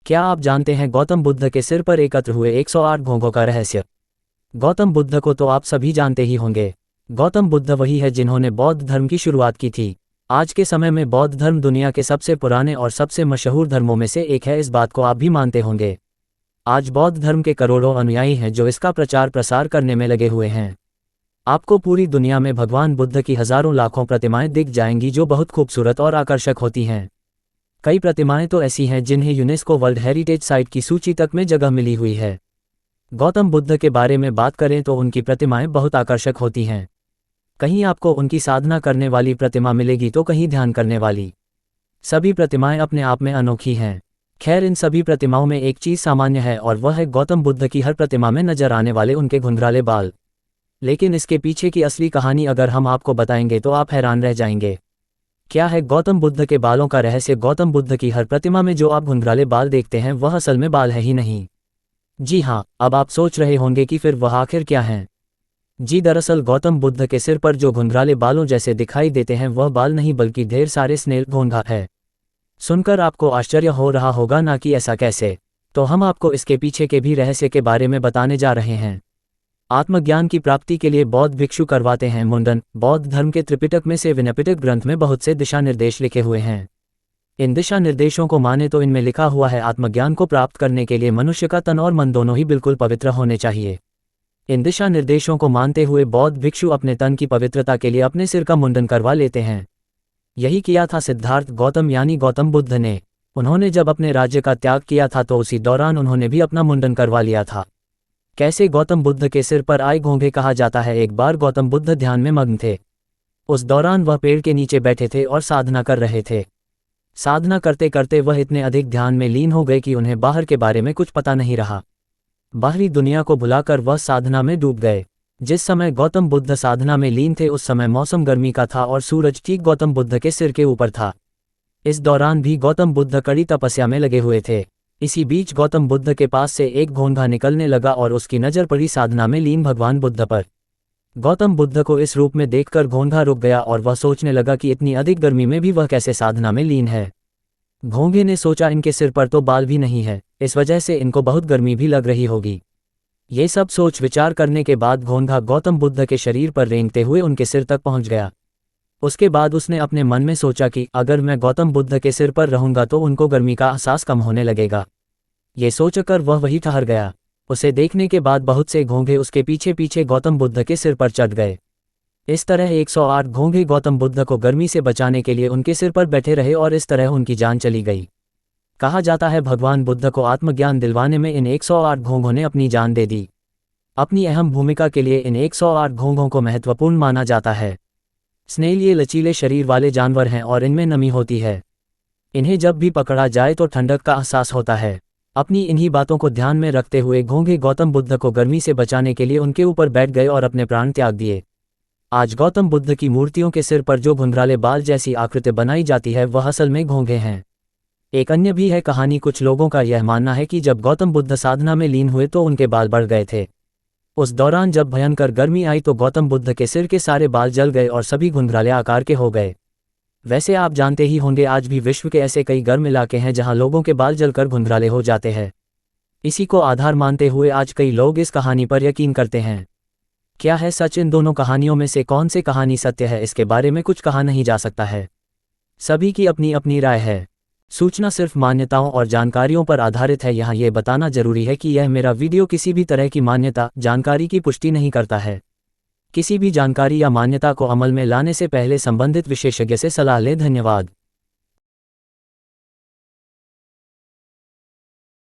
क्या आप जानते हैं गौतम बुद्ध के सिर पर एकत्र हुए 108 घोंघों का रहस्य? गौतम बुद्ध को तो आप सभी जानते ही होंगे। गौतम बुद्ध वही है जिन्होंने बौद्ध धर्म की शुरुआत की थी। आज के समय में बौद्ध धर्म दुनिया के सबसे पुराने और सबसे मशहूर धर्मों में से एक है, इस बात को आप भी मानते होंगे। आज बौद्ध धर्म के करोड़ों अनुयायी हैं जो इसका प्रचार प्रसार करने में लगे हुए हैं। आपको पूरी दुनिया में भगवान बुद्ध की हजारों लाखों प्रतिमाएं दिख जाएंगी जो बहुत खूबसूरत और आकर्षक होती हैं। कई प्रतिमाएं तो ऐसी हैं जिन्हें यूनेस्को वर्ल्ड हेरिटेज साइट की सूची तक में जगह मिली हुई है। गौतम बुद्ध के बारे में बात करें तो उनकी प्रतिमाएं बहुत आकर्षक होती हैं। कहीं आपको उनकी साधना करने वाली प्रतिमा मिलेगी तो कहीं ध्यान करने वाली। सभी प्रतिमाएं अपने आप में अनोखी हैं। खैर, इन सभी प्रतिमाओं में एक चीज़ सामान्य है और वह है गौतम बुद्ध की हर प्रतिमा में नजर आने वाले उनके घुंघराले बाल। लेकिन इसके पीछे की असली कहानी अगर हम आपको बताएंगे तो आप हैरान रह जाएंगे। क्या है गौतम बुद्ध के बालों का रहस्य? गौतम बुद्ध की हर प्रतिमा में जो आप घुंघराले बाल देखते हैं वह असल में बाल है ही नहीं। जी हाँ, अब आप सोच रहे होंगे कि फिर वह आखिर क्या हैं? जी, दरअसल गौतम बुद्ध के सिर पर जो घुंघराले बालों जैसे दिखाई देते हैं वह बाल नहीं बल्कि ढेर सारे स्नेल घोंघा है। सुनकर आपको आश्चर्य हो रहा होगा ना कि ऐसा कैसे, तो हम आपको इसके पीछे के भी रहस्य के बारे में बताने जा रहे हैं। आत्मज्ञान की प्राप्ति के लिए बौद्ध भिक्षु करवाते हैं मुंडन। बौद्ध धर्म के त्रिपिटक में से विनपिटक ग्रंथ में बहुत से दिशा निर्देश लिखे हुए हैं। इन दिशा निर्देशों को माने तो इनमें लिखा हुआ है आत्मज्ञान को प्राप्त करने के लिए मनुष्य का तन और मन दोनों ही बिल्कुल पवित्र होने चाहिए। इन दिशा निर्देशों को मानते हुए बौद्ध भिक्षु अपने तन की पवित्रता के लिए अपने सिर का मुंडन करवा लेते हैं। यही किया था सिद्धार्थ गौतम यानी गौतम बुद्ध ने। उन्होंने जब अपने राज्य का त्याग किया था तो उसी दौरान उन्होंने भी अपना मुंडन करवा लिया था। कैसे? गौतम बुद्ध के सिर पर आए घोंघे कहा जाता है एक बार गौतम बुद्ध ध्यान में मग्न थे। उस दौरान वह पेड़ के नीचे बैठे थे और साधना कर रहे थे। साधना करते करते वह इतने अधिक ध्यान में लीन हो गए कि उन्हें बाहर के बारे में कुछ पता नहीं रहा। बाहरी दुनिया को भुलाकर वह साधना में डूब गए। जिस समय गौतम बुद्ध साधना में लीन थे उस समय मौसम गर्मी का था और सूरज ठीक गौतम बुद्ध के सिर के ऊपर था। इस दौरान भी गौतम बुद्ध कड़ी तपस्या में लगे हुए थे। इसी बीच गौतम बुद्ध के पास से एक घोंघा निकलने लगा और उसकी नज़र पड़ी साधना में लीन भगवान बुद्ध पर। गौतम बुद्ध को इस रूप में देखकर घोंघा रुक गया और वह सोचने लगा कि इतनी अधिक गर्मी में भी वह कैसे साधना में लीन है। घोंघे ने सोचा इनके सिर पर तो बाल भी नहीं है, इस वजह से इनको बहुत गर्मी भी लग रही होगी। ये सब सोच विचार करने के बाद घोंघा गौतम बुद्ध के शरीर पर रेंगते हुए उनके सिर तक पहुंच गया। उसके बाद उसने अपने मन में सोचा कि अगर मैं गौतम बुद्ध के सिर पर रहूंगा तो उनको गर्मी का एहसास कम होने लगेगा। ये सोचकर वह वहीं ठहर गया। उसे देखने के बाद बहुत से घोंघे उसके पीछे पीछे गौतम बुद्ध के सिर पर चढ़ गए। इस तरह 108 घोंघे गौतम बुद्ध को गर्मी से बचाने के लिए उनके सिर पर बैठे रहे और इस तरह उनकी जान चली गई। कहा जाता है भगवान बुद्ध को आत्मज्ञान दिलवाने में इन 108 घोंघों ने अपनी जान दे दी। अपनी अहम भूमिका के लिए इन 108 घोंघों को महत्वपूर्ण माना जाता है। स्नेल ये लचीले शरीर वाले जानवर हैं और इनमें नमी होती है। इन्हें जब भी पकड़ा जाए तो ठंडक का एहसास होता है। अपनी इन्हीं बातों को ध्यान में रखते हुए घोंघे गौतम बुद्ध को गर्मी से बचाने के लिए उनके ऊपर बैठ गए और अपने प्राण त्याग दिए। आज गौतम बुद्ध की मूर्तियों के सिर पर जो घुंघराले बाल जैसी आकृति बनाई जाती है वह असल में घोंघे हैं। एक अन्य भी है कहानी। कुछ लोगों का यह मानना है कि जब गौतम बुद्ध साधना में लीन हुए तो उनके बाल बढ़ गए थे। उस दौरान जब भयंकर गर्मी आई तो गौतम बुद्ध के सिर के सारे बाल जल गए और सभी घुंघराले आकार के हो गए। वैसे आप जानते ही होंगे आज भी विश्व के ऐसे कई गर्म इलाके हैं जहां लोगों के बाल जलकर घुंघराले हो जाते हैं। इसी को आधार मानते हुए आज कई लोग इस कहानी पर यकीन करते हैं। क्या है सच? इन दोनों कहानियों में से कौन सी कहानी सत्य है इसके बारे में कुछ कहा नहीं जा सकता है। सभी की अपनी अपनी राय है। सूचना सिर्फ मान्यताओं और जानकारियों पर आधारित है। यहाँ ये बताना जरूरी है कि यह मेरा वीडियो किसी भी तरह की मान्यता जानकारी की पुष्टि नहीं करता है। किसी भी जानकारी या मान्यता को अमल में लाने से पहले संबंधित विशेषज्ञ से सलाह लें। धन्यवाद।